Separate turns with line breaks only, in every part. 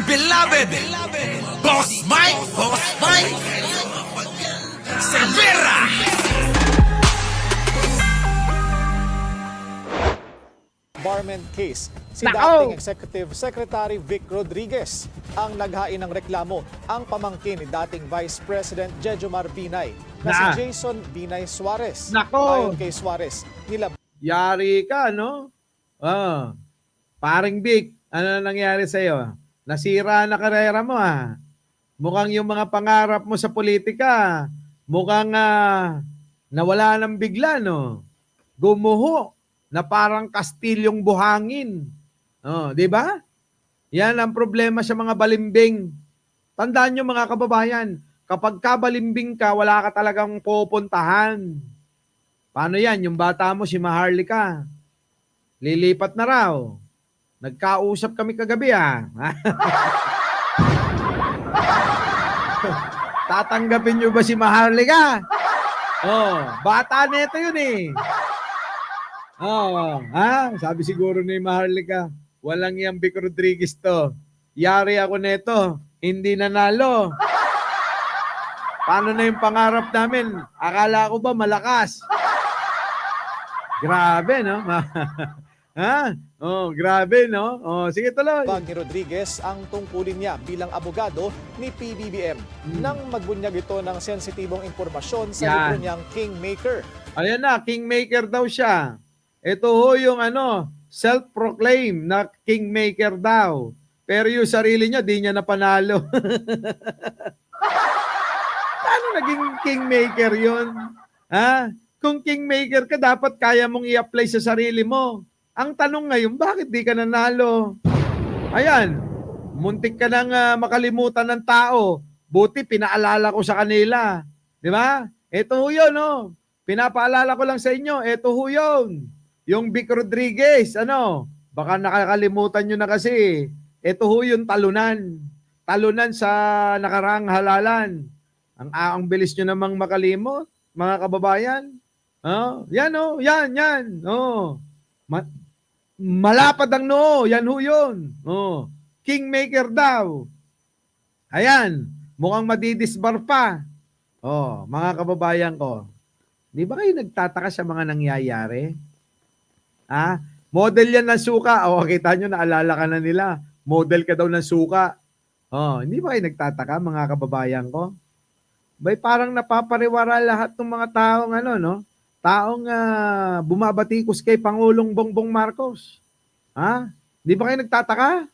beloved Boss Mike Cervera.
Barment case. Si
Nako!
dating Executive Secretary Vic Rodriguez ang naghain ng reklamo ang pamangkin ni dating Vice President Jejomar Binay na si
Na.
Jason Binay Suarez.
Nako!
Ayon kay Suarez,
Yari ka, no? Oh. Paring Vic, ano na nangyari sa'yo? Nasira na karera mo, ha? Mukhang yung mga pangarap mo sa politika, mukhang nawala ng bigla, no? Gumuho na parang kastilyong buhangin. Oh, di ba? Yan ang problema sa mga balimbing. Tandaan nyo mga kababayan, kapag kabalimbing ka, wala ka talagang pupuntahan. Paano yan? Yung bata mo, si Maharlika, lilipat na raw. Nagkausap kami kagabi, Tatanggapin nyo ba si Maharlika? Oh, bata nito yun eh. Oh, sabi siguro ni Maharlika, walang yang Vic Rodriguez to. Yari ako neto, hindi nanalo. Paano na yung pangarap namin? Akala ko ba malakas? Grabe, no? Oh, grabe, no? Oh, sige tuloy.
bag ni Rodriguez ang tungkulin niya bilang abogado ni PBBM nang magbunyag ito ng sensitibong impormasyon sa
Yan.
libro niyang Kingmaker.
Ayan na, kingmaker daw siya. Ito ho yung self-proclaim na kingmaker daw. Pero yung sarili niya, di niya napanalo. Paano naging kingmaker yun? Kung kingmaker ka, dapat kaya mong i-apply sa sarili mo. Ang tanong ngayon, bakit di ka nanalo? Ayan, muntik ka nang makalimutan ng tao. Buti pinaalala ko sa kanila. Di ba? Ito ho yun, no? Pinapaalala ko lang sa inyo, ito ho yun. Yung Vic Rodriguez, baka nakakalimutan nyo na kasi. Ito ho yung talunan. Talunan sa nakaraang halalan. Ang bilis nyo namang makalimot, mga kababayan. Yan. Malapad ang noo, yan ho yun. Kingmaker daw. Ayan, mukhang madidisbar pa. Mga kababayan ko, di ba kayo nagtataka sa mga nangyayari? Model yan ng suka. Kita nyo, naalala ka na nila. Model ka daw ng suka. Hindi ba kayo nagtataka, mga kababayan ko? Bay, parang napapariwara lahat ng mga taong taong bumabatikos kay Pangulong Bongbong Marcos. Di ba kayo nagtataka?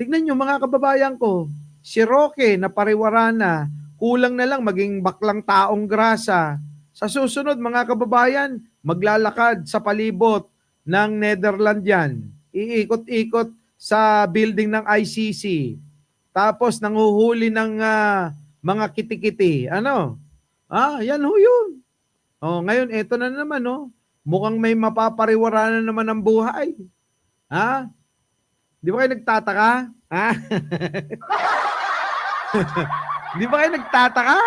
Tignan nyo mga kababayan ko, si Roque napariwara na, kulang na lang maging baklang taong grasa. Sa susunod mga kababayan, maglalakad sa palibot ng Netherlands yan. Iikot-ikot sa building ng ICC. Tapos nanguhuli ng mga kiti-kiti. Yan ho yun. Ngayon, eto na naman, mukhang may mapapariwara na naman ang buhay. Di ba kayo nagtataka? Di ba kayo nagtataka?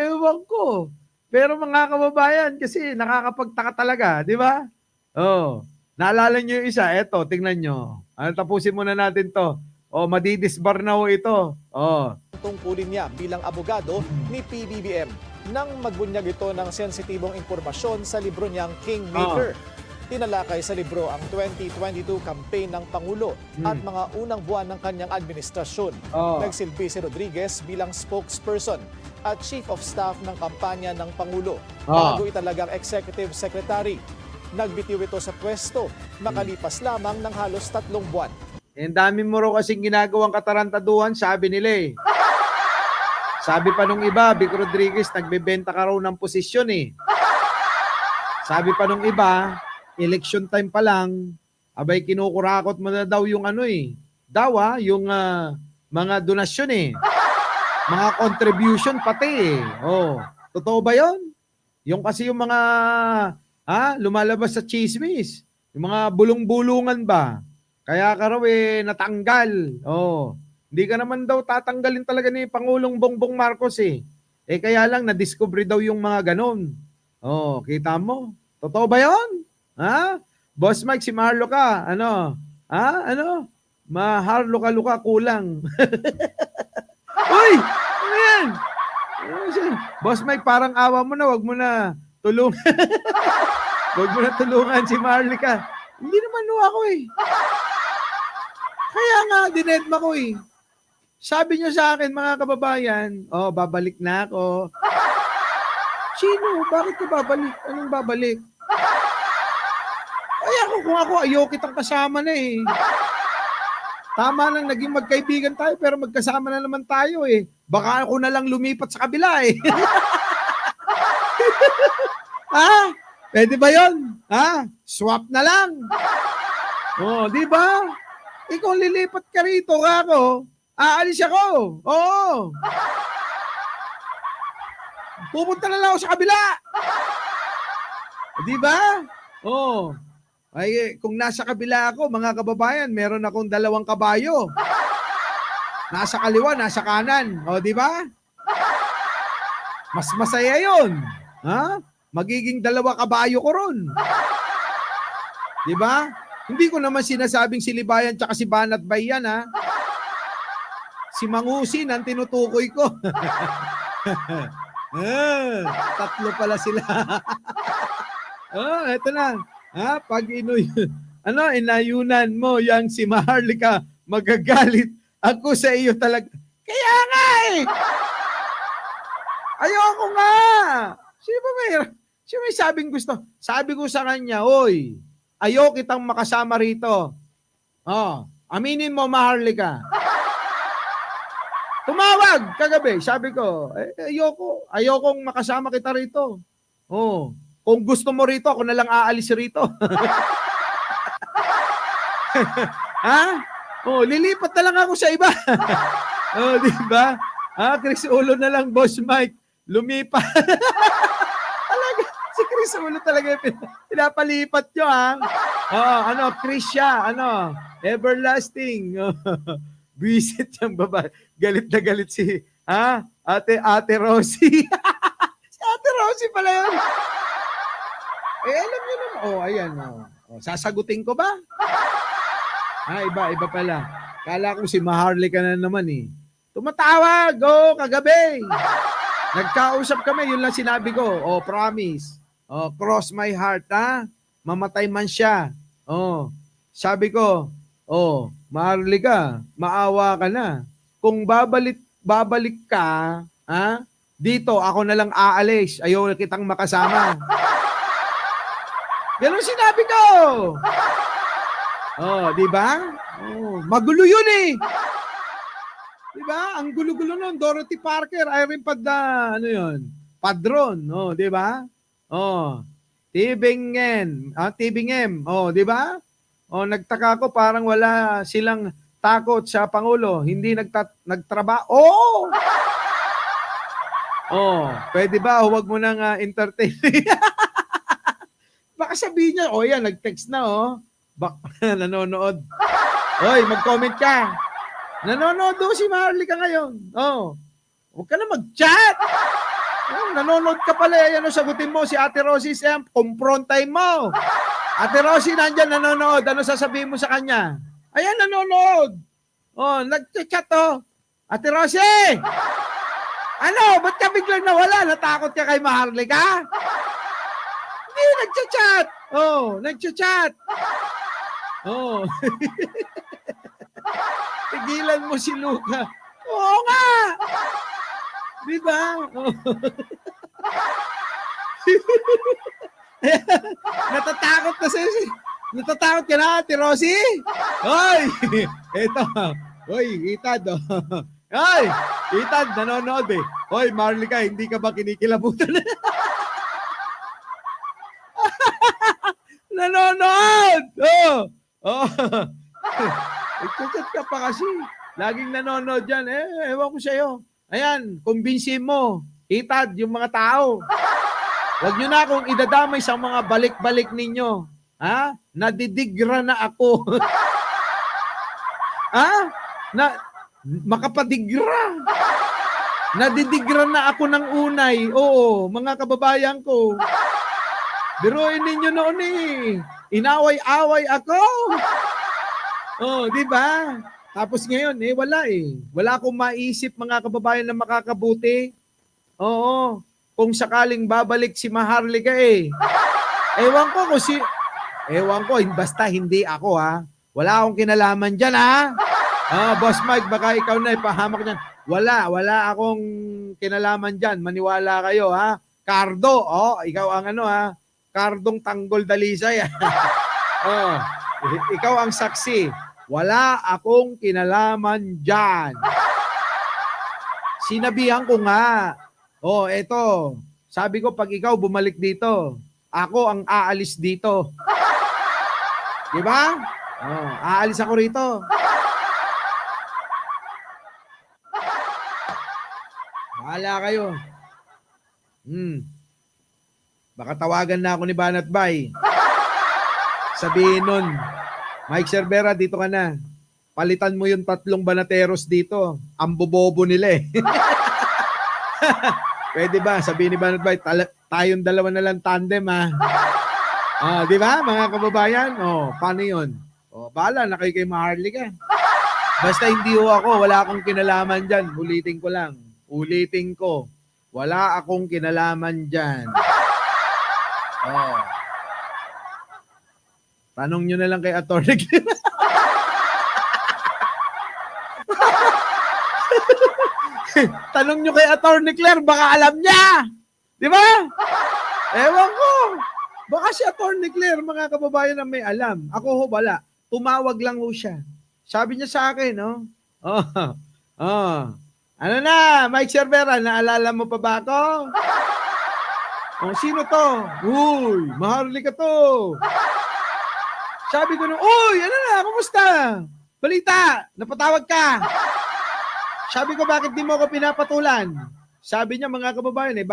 Ewan ko. Pero mga kababayan, kasi nakakapagtaka talaga, di ba? Naalala nyo yung isa, eto, tingnan nyo. Tapusin muna natin to. Madidisbar na ho ito.
Tungkulin niya bilang abogado ni PBBM nang magbunyag ito ng sensitibong impormasyon sa libro niyang Kingmaker. Tinalakay sa libro ang 2022 campaign ng Pangulo at mga unang buwan ng kanyang administrasyon. Nagsilbi si Rodriguez bilang spokesperson at chief of staff ng kampanya ng Pangulo bago italagang executive secretary. Nagbitiw ito sa pwesto makalipas lamang ng halos 3 buwan.
Ang dami mo raw kasing ginagawang katarantaduhan, sabi nila eh. Sabi pa nung iba, Vic Rodriguez, nagbebenta ka raw ng posisyon eh. Sabi pa nung iba, election time pa lang, abay kinukurakot mo na daw yung yung mga donasyon eh. Mga contribution pati eh. Totoo ba yon? Yung kasi yung mga lumalabas sa chismis, yung mga bulong-bulungan ba? Kaya ka raw natanggal. Hindi ka naman daw tatanggalin talaga ni Pangulong Bongbong Marcos eh. Kaya lang na-discover daw yung mga ganon. Kita mo? Totoo ba 'yon? Boss Mike, si Marlo ka. Maharluka-luka kulang. Uy! Ano yan? Boss Mike, parang awa mo na, wag mo na tulungan. Wag mo na tulungan si Marlica. Hindi naman ako eh. Kaya nga, dinedma ko eh. Sabi niyo sa akin, mga kababayan, babalik na ako. Sino? Bakit ka babalik? Anong babalik? Ay kung ako, ayaw kitang kasama na eh. Tama lang, naging magkaibigan tayo, pero magkasama na naman tayo eh. Baka ako na lang lumipat sa kabila eh. Ha? Pwede ba yun? Ha? Swap na lang. Di ba? Ikaw lilipat ka rito, ako. Aalis ako. Oo. Pupunta na lang ako sa kabila. Di ba? Ay, kung nasa kabila ako, mga kababayan, meron akong 2 kabayo. Nasa kaliwa, nasa kanan. Di ba? Mas masaya yun. Ha? Magiging 2 kabayo ko ron. Di ba? Hindi ko naman sinasabing si Libayan tsaka si Banat Bay yan, ha? Si Mangusin ang tinutukoy ko. 3 pala sila. Eto na. Pag inayunan mo yang si Maharlika, magagalit ako sa iyo talaga. Kaya nga eh! Ayoko nga! Sino may sabing gusto? Sabi ko sa kanya, oy, ayaw kitang makasama rito. Aminin mo, Maharlika. Tumawag kagabi. Sabi ko, ayokong makasama kita rito. Kung gusto mo rito, ako na lang aalis rito. Ha? Lilipat na lang ako sa iba. Di ba? Chris Ulo na lang, Boss Mike. Lumipat. Talaga, si Chris Ulo talaga pinapalipat nyo, ha? Chris siya, everlasting. Visit yung babae. Galit na galit si, Ate Rosie. Si Ate Rosie pala yun. Alam niyo naman. Ayan. Sasagutin ko ba? Iba pala. Kala ko si Maharlika na naman eh. Tumatawag, kagabi. Nagkausap kami, yun lang sinabi ko. Promise. Cross my heart, ha? Mamatay man siya. Sabi ko, Maharlika, maawa ka na. Kung babalik ka, dito, ako na lang aalis. Ayaw kitang makasama. Ganun sinabi ko. Di ba? Magulo yun eh. Di ba? Ang gulo-gulo nun. Dorothy Parker, Irene Padron. Di ba? Tibingem. Di ba? Nagtaka ko parang wala silang takot sa Pangulo. Hindi nagtrabaho. Pwede ba? Huwag mo nang entertain. Baka sabihin niya, yan, nag-text na, nanonood. Hoy, mag-comment ka. Nanonood daw si Maharlika ngayon. Huwag ka na mag-chat. Nanonood ka pala. Sagutin mo si Ate Rosie, confrontay mo. Ate Rosie, nandyan, nanonood. Ano sasabihin mo sa kanya? Ayan, nanonood. Nag-chat, Ate Rosie! Ba't ka biglang nawala? Natakot ka kay Maharlika? Hindi, nag-chat. Nag-chat. Tigilan mo si Luca. Oo nga. Di ba? Natatakot na siya. Natatakot ka na, Ate Rosie? Hoy! Ito. Hoy, Itad. Hoy! Itad, nanonood eh. Hoy, Maharlika, hindi ka ba kinikilabutan? Nanonood! Chat ka pa kasi. Laging nanonood yan. Ewan ko sa'yo. Ayan, kumbinsin mo. Itad, yung mga tao. Huwag nyo na akong idadamay sa mga balik-balik ninyo. Nadidigra na ako. Makapadigra. Nadidigra na ako ng unay. Oo, mga kababayan ko. Biruin ninyo noon eh. Inaway-away ako. Oh, di ba? Tapos ngayon, wala eh. Wala akong maisip mga kababayan na makakabuti. Oo. Kung sakaling babalik si Maharlika eh. Ewan ko kung si... Ewan ko, basta hindi ako ha. Wala akong kinalaman dyan ha. Boss Mike, baka ikaw na ipahamak dyan. Wala akong kinalaman dyan. Maniwala kayo ha. Cardo, ikaw ang ano ha. Cardong tanggol dalisay. Ikaw ang saksi. Wala akong kinalaman dyan. Sinabihan ko nga. Eto. Sabi ko, pag ikaw bumalik dito, ako ang aalis dito. Di ba? Aalis ako rito. Bahala kayo. Baka tawagan na ako ni Banat Bay. Sabihin nun, Mike Cervera, dito ka na. Palitan mo yung 3 banateros dito. Ang bobobo nila eh. Pwede ba? Sabihin ni Banat Bay, tayong dalawa na lang tandem ha. Di ba mga kababayan? Paano yun? Bahala na kayo kay Maharlika. Basta hindi ako, wala akong kinalaman dyan. Ulitin ko. Wala akong kinalaman dyan. Tanong nyo na lang kay Atty. Tanong nyo kay Atty. Claire, baka alam niya. Di ba? Ewan ko. Baka si Atty. Claire, mga kababayan na may alam. Ako wala. Tumawag lang ho siya. Sabi niya sa akin, no? Ano na, Mike Cervera, naalala mo pa ba ako? Sino to? Uy, Maharlika to. Sabi ko nung, ano na, kumusta? Balita, napatawag ka. Sabi ko, bakit di mo ako pinapatulan? Sabi niya, mga kababayan,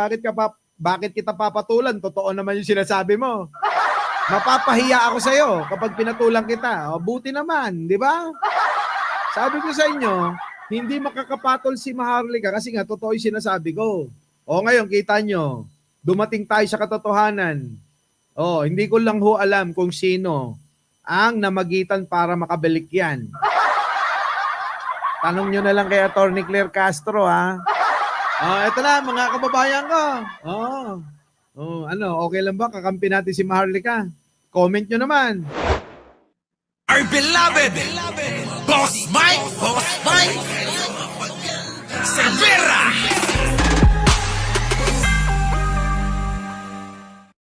bakit kita papatulan? Totoo naman yung sinasabi mo. Mapapahiya ako sa'yo kapag pinatulan kita. Buti naman, di ba? Sabi ko sa inyo, hindi makakapatol si Maharlika kasi nga, totoo yung sinasabi ko. Ngayon, kita nyo, dumating tayo sa katotohanan. Hindi ko lang ho alam kung sino ang namagitan para makabalik yan. Tanong nyo na lang kay Atty. Claire Castro, ha? Ito na, mga kababayan ko. Okay lang ba? Kakampi natin si Maharlika. Comment nyo naman.
Our beloved Boss Mike Cervera.